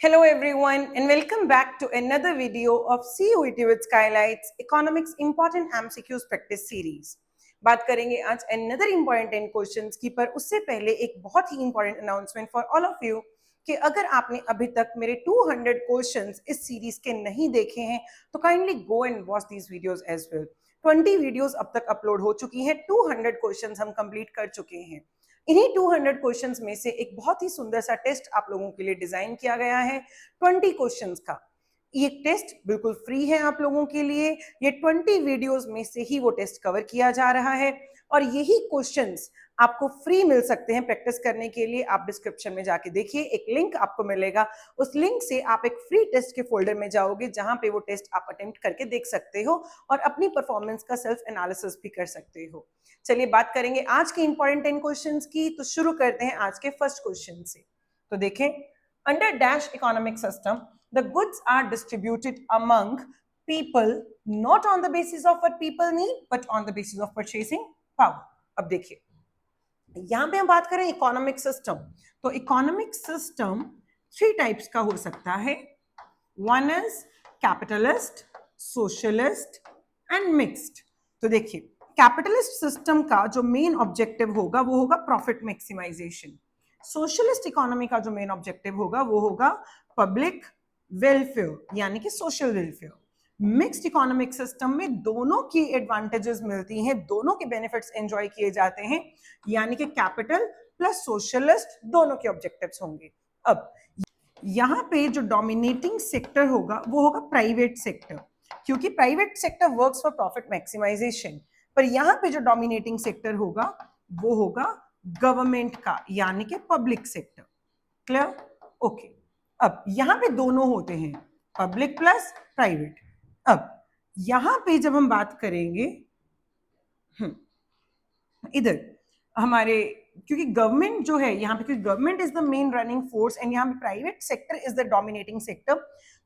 Hello everyone and welcome back to another video of CUET with Skylights Economics Important MCQs Practice Series। बात करेंगे आज another important questions की, पर उससे पहले एक बहुत ही important announcement for all of you कि अगर आपने अभी तक मेरे 200 क्वेश्चंस इस सीरीज के नहीं देखे हैं तो kindly go and watch these videos as well. 20 videos अब तक अपलोड हो चुकी हैं, 200 क्वेश्चंस हम कंप्लीट कर चुके हैं। इन्हीं 200 क्वेश्चंस में से एक बहुत ही सुंदर सा टेस्ट आप लोगों के लिए डिजाइन किया गया है 20 क्वेश्चंस का। ये टेस्ट बिल्कुल फ्री है आप लोगों के लिए। ये 20 वीडियोस में से ही वो टेस्ट कवर किया जा रहा है और यही क्वेश्चंस आपको फ्री मिल सकते हैं प्रैक्टिस करने के लिए। आप डिस्क्रिप्शन में जाके देखिए, एक लिंक आपको मिलेगा, उस लिंक से आप एक फ्री टेस्ट के फोल्डर में जाओगे जहां पे वो टेस्ट आप अटेम्प्ट करके देख सकते हो और अपनी परफॉर्मेंस का सेल्फ एनालिसिस भी कर सकते हो। चलिए बात करेंगे आज के इंपॉर्टेंट 10 क्वेश्चंस की। तो शुरू करते हैं आज के फर्स्ट क्वेश्चन से। तो देखें, under dash economic system the goods are distributed among people not on the basis of what people need but on the basis of purchasing power. अब देखिए, यहां पे हम बात करें इकोनॉमिक सिस्टम, तो इकोनॉमिक सिस्टम 3 टाइप्स का हो सकता है। One is capitalist, socialist and mixed. तो देखिए, कैपिटलिस्ट सिस्टम का जो मेन ऑब्जेक्टिव होगा वो होगा प्रॉफिट मैक्सिमाइजेशन। सोशलिस्ट इकोनॉमी का जो मेन ऑब्जेक्टिव होगा वो होगा पब्लिक वेलफेयर, यानी कि social welfare. Mixed economic system में दोनों की एडवांटेजेस मिलती हैं, दोनों के बेनिफिट्स एंजॉय किए जाते हैं, यानी कि कैपिटल प्लस सोशलिस्ट दोनों के ऑब्जेक्टिव्स होंगे। अब यहां पे जो डोमिनेटिंग सेक्टर होगा वो होगा प्राइवेट सेक्टर, क्योंकि private sector works for profit maximisation. पर यहां पे जो डोमिनेटिंग सेक्टर होगा वो होगा गवर्नमेंट का, यानी कि पब्लिक सेक्टर। क्लियर? ओके। अब यहां पे दोनों होते हैं, पब्लिक प्लस प्राइवेट। अब यहां पे जब हम बात करेंगे इधर हमारे, क्योंकि गवर्नमेंट जो है यहाँ पे, क्योंकि government is the main running force and यहाँ पे private sector is the dominating sector,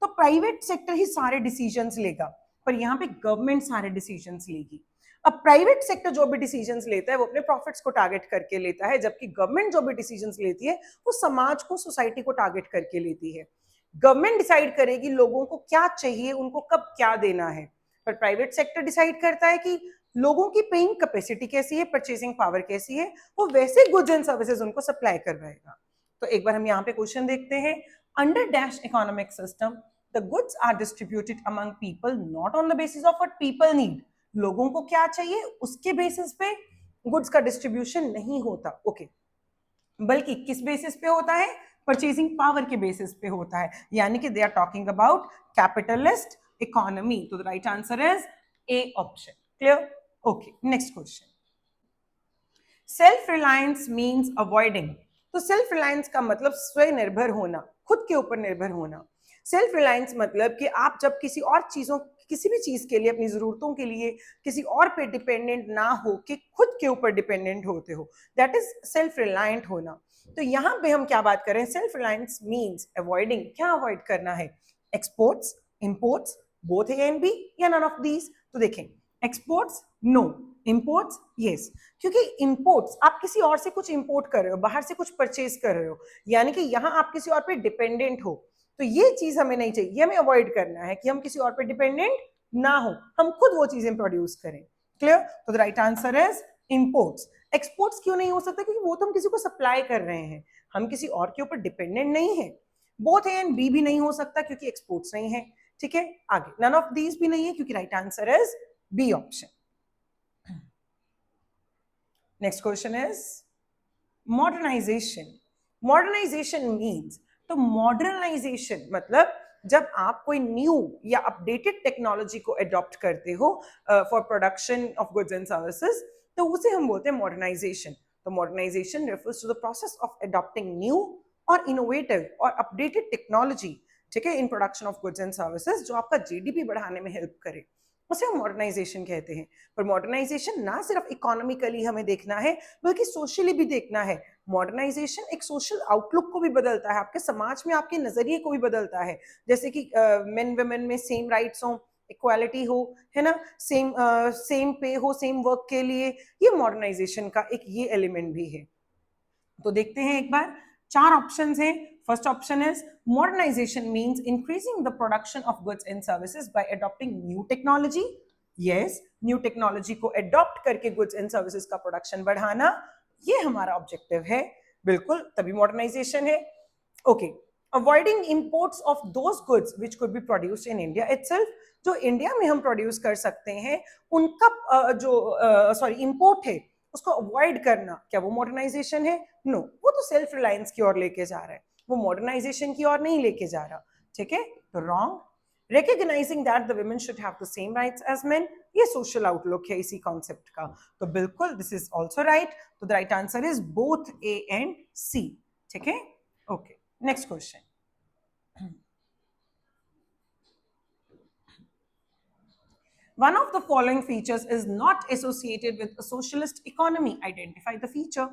तो प्राइवेट सेक्टर ही सारे डिसीजंस लेगा, पर यहाँ पे गवर्नमेंट सारे डिसीजंस लेगी। अब प्राइवेट सेक्टर जो भी डिसीजंस लेता है वो अपने प्रॉफिट्स को टारगेट करके लेता है, जबकि गवर्नमेंट जो भी डिसीजंस लेती है वो समाज को, सोसाइटी को टारगेट करके लेती है। गवर्नमेंट डिसाइड करेगी लोगों को क्या चाहिए, उनको कब क्या देना है, पर प्राइवेट सेक्टर डिसाइड करता है कि लोगों की पेइंग कैपेसिटी कैसी है, परचेसिंग पावर कैसी है, वो वैसे गुड्स एंड सर्विसेज उनको सप्लाई करवाएगा। तो एक बार हम यहाँ पे क्वेश्चन देखते हैं। Under dash economic system the goods are distributed among people not on the basis of what people need. लोगों को क्या चाहिए उसके बेसिस पे गुड्स का डिस्ट्रीब्यूशन नहीं होता, ओके, बल्कि किस बेसिस पे होता है, परचेसिंग पावर के बेसिस पे होता है, यानी कि they are talking about capitalist economy. तो the right answer is A option. Clear? Okay, next question. Self reliance means avoiding. तो सेल्फ रिलायंस का मतलब स्वनिर्भर होना, खुद के ऊपर निर्भर होना। सेल्फ रिलायंस मतलब कि आप जब किसी और चीजों, किसी भी चीज के लिए, अपनी जरूरतों के लिए किसी और पे डिपेंडेंट ना हो कि खुद के ऊपर डिपेंडेंट होते हो, दैट इज सेल्फ रिलायंट होना। तो यहां पे हम क्या बात करें, सेल्फ रिलायंस मीन्स अवॉइडिंग। क्या अवॉइड करना है? Exports, imports, both A and B, या नन ऑफ दीज। तो देखें, एक्सपोर्ट्स नो, इंपोर्ट्स यस, क्योंकि इंपोर्ट्स आप किसी और से कुछ इंपोर्ट कर रहे हो, बाहर से कुछ परचेज कर रहे हो, यानी कि यहां आप किसी और पे डिपेंडेंट हो। तो ये चीज हमें नहीं चाहिए, ये हमें अवॉइड करना है कि हम किसी और पे डिपेंडेंट ना हो, हम खुद वो चीजें प्रोड्यूस करें। क्लियर? तो the right answer is imports. Exports क्यों नहीं हो सकता? क्योंकि वो तो हम किसी को सप्लाई कर रहे हैं, हम किसी और के ऊपर डिपेंडेंट नहीं है। बोथ ए एंड बी भी नहीं हो सकता क्योंकि एक्सपोर्ट्स नहीं है। ठीक है, आगे नन ऑफ दीज भी नहीं है क्योंकि right answer is B option. Next question is modernisation. Modernisation means, तो मॉडर्नाइजेशन मतलब जब आप कोई न्यू या अपडेटेड टेक्नोलॉजी को अडॉप्ट करते हो for production of goods and services, तो उसे हम बोलते हैं मॉडर्नाइजेशन। तो modernisation refers to the process of adopting new और इनोवेटिव और अपडेटेड टेक्नोलॉजी, ठीक है, in production of goods and services, जो आपका जीडीपी बढ़ाने में हेल्प करे, उसे हम मॉडर्नाइजेशन कहते हैं। पर मॉडर्नाइजेशन ना सिर्फ इकोनॉमिकली हमें देखना है बल्कि सोशली भी देखना है। मॉडर्नाइजेशन एक सोशल आउटलुक को भी बदलता है, आपके समाज में आपके नजरिए को भी बदलता है, जैसे कि मेन वुमेन में सेम राइट्स हो, इक्वालिटी हो, है ना, सेम पे हो सेम वर्क के लिए, ये मॉडर्नाइजेशन का एक ये एलिमेंट भी है। तो देखते हैं एक बार, 4 ऑप्शंस हैं। first option is modernization means increasing the production of goods and services by adopting new technology. Yes, new technology को अडॉप्ट करके गुड्स एंड सर्विसेज का प्रोडक्शन बढ़ाना, ये हमारा ऑब्जेक्टिव है, बिल्कुल, तभी मॉडर्नाइजेशन है. Okay, avoiding imports of those goods which could be produced in India itself, जो इंडिया में हम प्रोड्यूस कर सकते हैं उनका जो इंपोर्ट है उसको अवॉइड करना, क्या वो मॉडर्नाइजेशन है? नो, वो तो सेल्फ रिलायंस की ओर लेके जा रहा है, वो मॉडर्नाइजेशन की ओर नहीं लेके जा रहा. ठीक है, तो wrong. Recognizing that the women should have the same rights as men, ये सोशल आउटलुक है इसी कॉन्सेप्ट का, तो बिल्कुल दिस इज ऑल्सो राइट. तो the right answer is both A and C. ठीक है, okay, next question. One of the following features is not associated with a socialist economy. Identify the feature.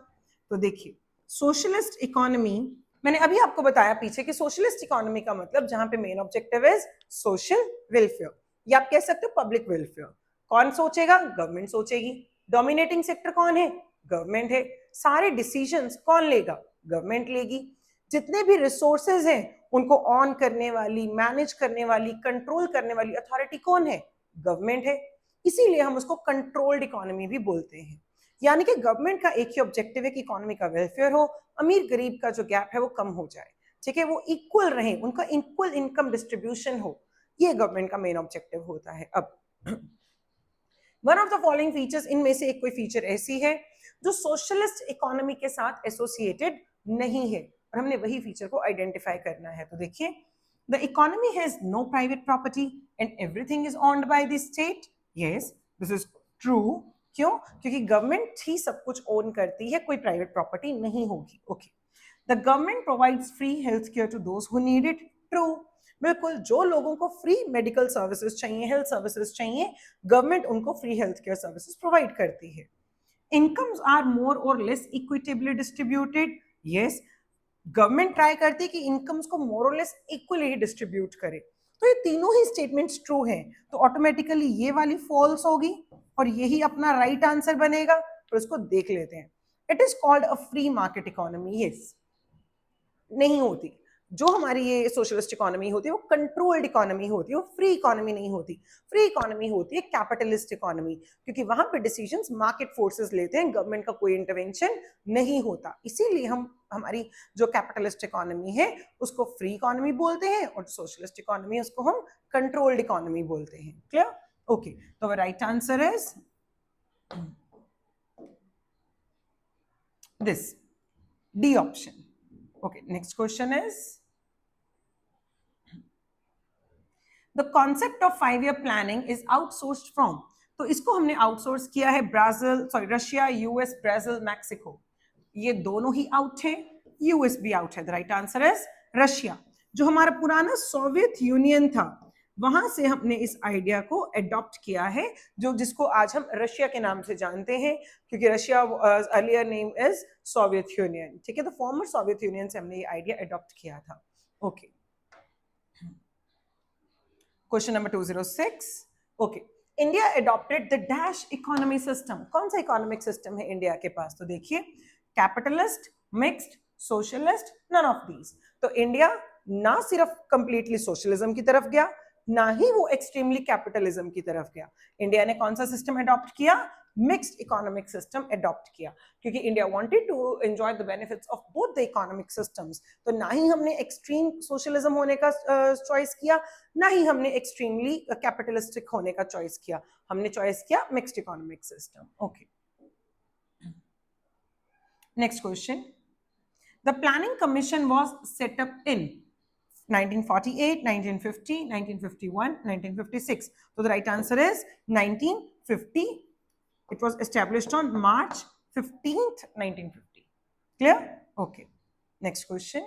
तो देखिए, socialist economy, मैंने अभी आपको बताया पीछे कि सोशलिस्ट इकोनॉमी का मतलब जहां पे main objective is social welfare, या आप कह सकते हो पब्लिक वेलफेयर. कौन सोचेगा? गवर्नमेंट सोचेगी. डोमिनेटिंग सेक्टर कौन है? गवर्नमेंट है. सारे डिसीजंस कौन लेगा? गवर्नमेंट लेगी. जितने भी रिसोर्सेज हैं उनको ऑन करने वाली, मैनेज करने वाली, कंट्रोल करने वाली अथॉरिटी कौन है? गवर्नमेंट है. इसीलिए हम उसको कंट्रोल्ड इकोनॉमी भी बोलते हैं. यानी कि गवर्नमेंट का एक ही ऑब्जेक्टिव है कि इकोनॉमी का वेलफेयर हो, अमीर गरीब का जो गैप है वो कम हो जाए. ठीक है, वो इक्वल रहे, उनका इक्वल इनकम डिस्ट्रीब्यूशन हो, ये गवर्नमेंट का मेन ऑब्जेक्टिव होता है. अब one of the following features, इनमें से एक कोई फीचर ऐसी है जो सोशलिस्ट इकोनॉमी के साथ एसोसिएटेड नहीं है, और हमने वही फीचर को आइडेंटिफाई करना है. तो देखिए, the economy has no private property and everything is owned by the state. Yes, this is true. क्यों? क्योंकि गवर्नमेंट ही सब कुछ ओन करती है, कोई प्राइवेट प्रॉपर्टी नहीं होगी. Okay, the government provides free health care to those who need it. True, बिल्कुल, जो लोगों को फ्री मेडिकल सर्विसेज चाहिए, हेल्थ सर्विसेज चाहिए, गवर्नमेंट उनको free health care services provide करती है. इनकम्स आर मोर और less equitably distributed. Yes, government try करती है कि इनकम्स को मोर और लेस इक्वली डिस्ट्रीब्यूट करे. तो ये तीनों ही स्टेटमेंट्स ट्रू हैं, तो ऑटोमेटिकली ये वाली फॉल्स होगी और यही अपना राइट आंसर बनेगा. तो इसको देख लेते हैं. It is called a free market economy. Yes, नहीं होती. जो हमारी ये सोशलिस्ट इकोनॉमी होती है वो कंट्रोल्ड इकोनॉमी होती है, वो फ्री इकोनॉमी नहीं होती. फ्री इकोनॉमी होती है कैपिटलिस्ट इकोनॉमी, क्योंकि वहां पे डिसीजंस मार्केट फोर्सेस लेते हैं, गवर्नमेंट का कोई इंटरवेंशन नहीं होता. इसीलिए हम हमारी जो कैपिटलिस्ट इकोनॉमी है उसको फ्री इकोनॉमी बोलते हैं, और सोशलिस्ट इकोनॉमी उसको हम कंट्रोल्ड इकोनॉमी बोलते हैं. क्लियर? ओके, तो right answer is this, D option. Okay, next question is the concept of 5-year planning is outsourced from. तो इसको हमने आउटसोर्स किया है रशिया, यूएस, ब्राजील, मैक्सिको. ये दोनों ही आउट है, यूएस भी आउट है. The right answer is Russia. जो हमारा पुराना सोवियत यूनियन था वहां से हमने इस आइडिया को अडॉप्ट किया है, जो जिसको आज हम रशिया के नाम से जानते हैं, क्योंकि Russia earlier name is Soviet union. ठीक है, तो फॉर्मर सोवियत यूनियन से हमने ये आइडिया अडॉप्ट किया था. Okay, question number 206. Okay, India adopted the dash economy system. कौन सा इकोनॉमिक सिस्टम है इंडिया के पास? तो देखिए, capitalist, mixed, socialist, none of these. तो इंडिया ना सिर्फ कंप्लीटली सोशलिज्म की तरफ गया, ना ही वो एक्सट्रीमली कैपिटलिज्म की तरफ गया. इंडिया ने कौन सा सिस्टम अडॉप्ट किया? मिक्स्ड इकोनॉमिक सिस्टम अडॉप्ट किया, क्योंकि India wanted to enjoy the benefits of both the economic systems. तो ना ही हमने एक्सट्रीम सोशलिज्म होने का चॉइस किया, ना ही हमने एक्सट्रीमली कैपिटलिस्टिक होने का चॉइस किया. हमने चॉइस किया mixed economic system. Okay, next question. The planning commission was set up in 1948, 1950, 1951, 1956. So the right answer is 1950. It was established on March 15th, 1950. Clear? Okay. Next question.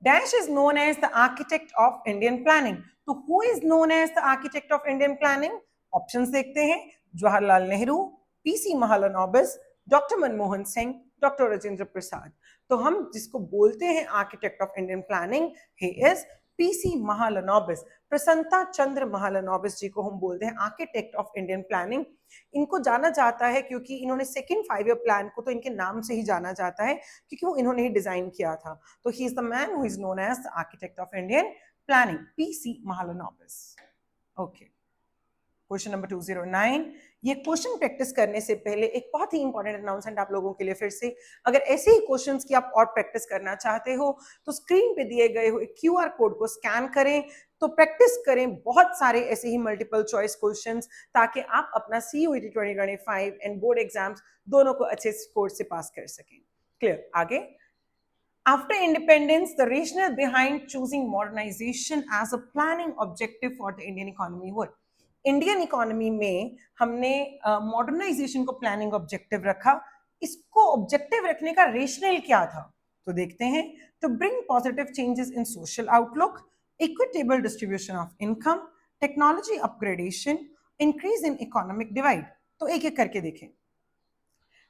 Dash is known as the architect of Indian planning. So who is known as the architect of Indian planning? Options देखते हैं. Jawaharlal Nehru, PC Mahalanobis, doctor Manmohan Singh, doctor Rajendra Prasad. तो हम जिसको बोलते हैं architect of Indian planning, he is PC Mahalanobis. Prasanta Chandra Mahalanobis जी को हम बोलते हैं आर्किटेक्ट ऑफ इंडियन प्लानिंग। इनको जाना जाता है क्योंकि इन्होंने सेकेंड 5 ईयर प्लान को तो इनके नाम से ही जाना जाता है, क्योंकि वो इन्होंने ही डिजाइन किया था। तो he is the man who is known as the architect of Indian planning, PC Mahalanobis. Okay, question number 209। ये क्वेश्चन प्रैक्टिस करने से पहले एक बहुत ही इंपॉर्टेंट अनाउंसमेंट आप लोगों के लिए फिर से, अगर ऐसे ही क्वेश्चंस की आप और प्रैक्टिस करना चाहते हो तो स्क्रीन पे दिए गए हुए क्यूआर कोड को स्कैन करें, तो प्रैक्टिस करें बहुत सारे ऐसे ही मल्टीपल चॉइस क्वेश्चंस, ताकि आप अपना CUET 2025 एंड बोर्ड एग्जाम्स दोनों को अच्छे स्कोर से पास कर सकें। क्लियर? आगे, After independence, the rationale behind choosing modernization as a planning objective for the Indian economy was, Indian economy में हमने मॉडर्नाइजेशन को प्लानिंग ऑब्जेक्टिव रखा। इसको ऑब्जेक्टिव रखने का रेशनल क्या था? तो देखते हैं। To bring positive changes in social outlook, equitable distribution of income, technology upgradation, increase in economic divide. तो एक एक करके देखें।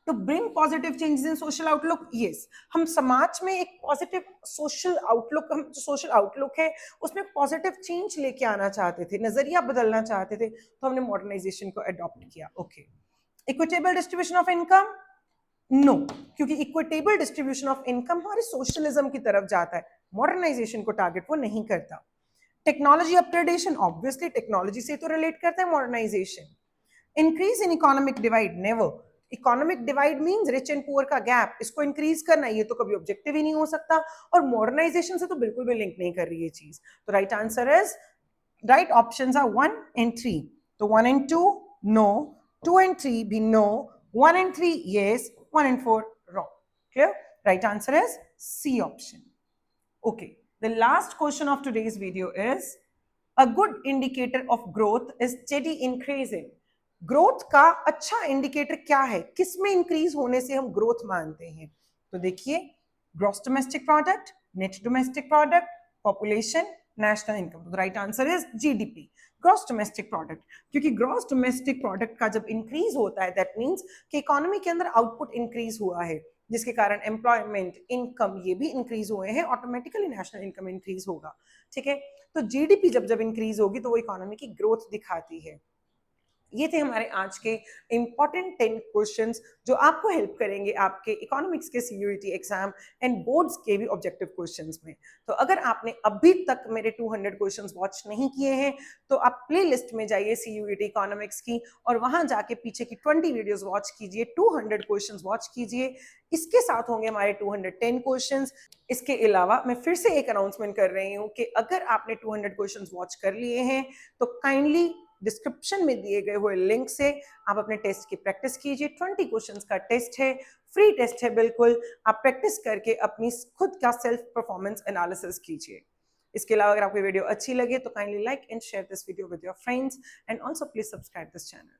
To bring positive changes in social outlook, yes, हम समाज में एक पॉजिटिव सोशल आउटलुक, हम जो सोशल आउटलुक है उसमें पॉजिटिव चेंज लेके आना चाहते थे, नजरिया बदलना चाहते थे, तो हमने मॉडर्नाइजेशन को अडॉप्ट किया। Okay, equitable distribution of income, no, क्योंकि इक्विटेबल डिस्ट्रीब्यूशन ऑफ इनकम हमारे सोशलिज्म की तरफ जाता है, मॉडर्नाइजेशन को टारगेट वो नहीं करता। टेक्नोलॉजी अपग्रेडेशन, ऑब्वियसली टेक्नोलॉजी से तो रिलेट करता है modernisation. Increase in economic divide, never, economic divide means rich and poor का गैप, इसको इंक्रीज करना, ये तो कभी ऑब्जेक्टिव ही नहीं हो सकता, और मॉडर्नाइजेशन से तो बिल्कुल भी लिंक नहीं कर रही ये चीज। तो right answer is, right options are 1 and 3। तो 1 and 2 नो, 2 and 3 भी no, 1 and 3 yes, 1 and 4 wrong। Clear? Right answer is C option। Okay, the last question of today's video is, a good indicator of growth is steady increasing। Growth का अच्छा indicator क्या है, किसमें increase होने से हम growth मानते हैं? तो देखिए, gross domestic product, net domestic product, population, national income. तो right answer is GDP, gross domestic product, क्योंकि ग्रॉस डोमेस्टिक प्रोडक्ट का जब इंक्रीज होता है दैट मींस कि इकोनॉमी के अंदर आउटपुट इंक्रीज हुआ है, जिसके कारण एम्प्लॉयमेंट, इनकम ये भी इंक्रीज हुए हैं, ऑटोमेटिकली नेशनल इनकम इंक्रीज होगा। ठीक है, तो GDP जब जब इंक्रीज होगी तो वो इकोनॉमी की ग्रोथ दिखाती है। ये थे हमारे आज के इंपॉर्टेंट 10 क्वेश्चंस जो आपको हेल्प करेंगे आपके इकोनॉमिक्स के CUET एग्जाम एंड बोर्ड्स के भी ऑब्जेक्टिव क्वेश्चंस में। तो अगर आपने अभी तक मेरे 200 क्वेश्चंस वॉच नहीं किए हैं तो आप प्लेलिस्ट में जाइए CUET इकोनॉमिक्स की, और वहां जाके पीछे की 20 वीडियोस वॉच कीजिए, 200 क्वेश्चंस वॉच कीजिए। इसके साथ होंगे हमारे 210 क्वेश्चंस। इसके अलावा मैं फिर से एक अनाउंसमेंट कर रही हूँ कि अगर आपने 200 क्वेश्चंस वॉच कर लिए हैं तो काइंडली डिस्क्रिप्शन में दिए गए हुए लिंक से आप अपने टेस्ट की प्रैक्टिस कीजिए। 20 क्वेश्चंस का टेस्ट है, फ्री टेस्ट है बिल्कुल। आप प्रैक्टिस करके अपनी खुद का सेल्फ परफॉर्मेंस एनालिसिस कीजिए। इसके अलावा अगर आपको वीडियो अच्छी लगे तो kindly like and share this video with your friends, and also please subscribe this channel.